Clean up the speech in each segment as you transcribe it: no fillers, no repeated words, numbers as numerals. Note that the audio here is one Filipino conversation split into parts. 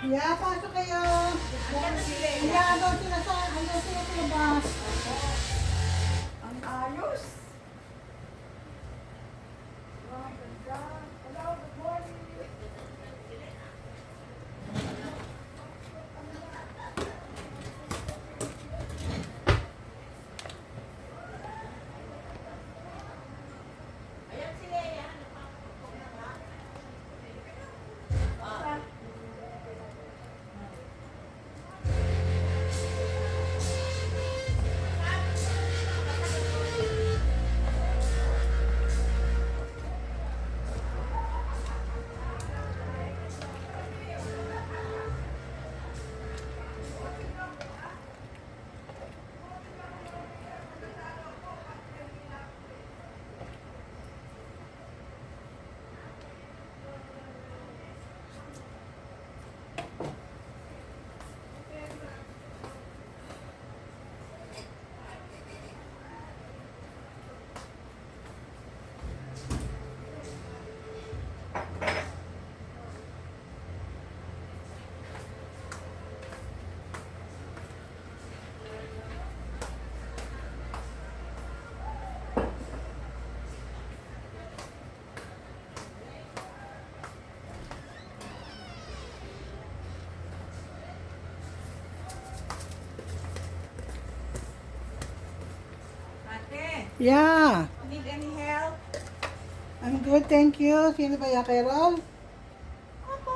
Yeah, pasok kayo. Yeah, andun sila sa labas. Ang ayos. Wow, ganda. Hello, good morning. Ate, Yeah, need any help? I'm good, thank you. Sino ba yan, Carol? Opo.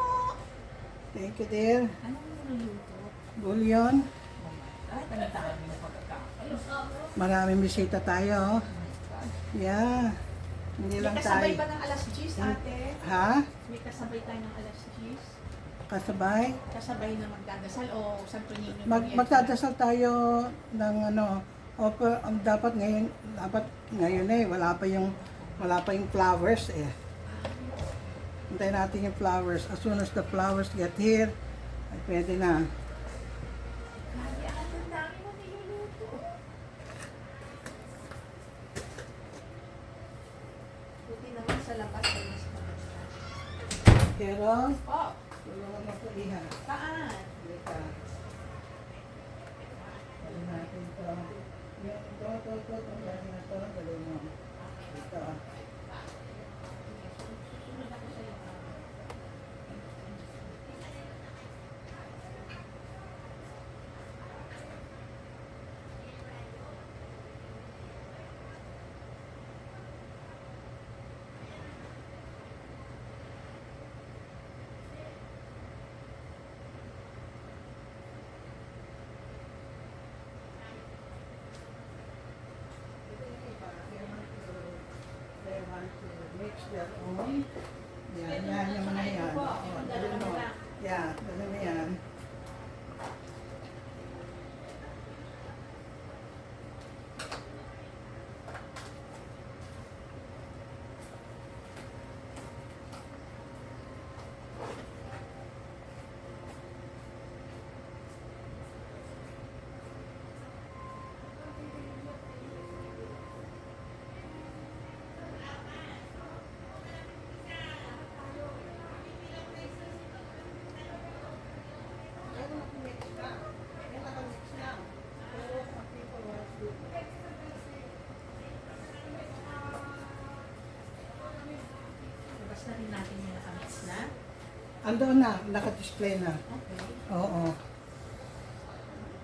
Thank you, dear. Anong niluluto? Bulyon. Ay, dami na pagkakalo. Maraming bisita tayo. Yeah. Hindi May lang kasabay tayo. ba ng alas 10, ate? Ha? May kasabay tayo ng alas 10? Kasabay? Kasabay na magdadasal o Santo Niño? Magdadasal tayo ng ano, dapat ngayon eh, wala pa yung flowers eh. Hintayin natin yung flowers. As soon as the flowers get here, ay pwede na. Grabe, ang dami mo niluluto. Buti naman sa labas ay mas maganda. Pero, Oh, tulungan mo ko iha. saan? Dito. Dali natin ito. Ito. Dali na ito. Dali mo. Dito. Susunod ako sa'yo. They want to mix their own. Yan yung mga yan. Oh, dali mo. Yeah, dali mo yan. Labas na rin natin yung nakamix na. Andoon na, naka-display na. Okay. Oo.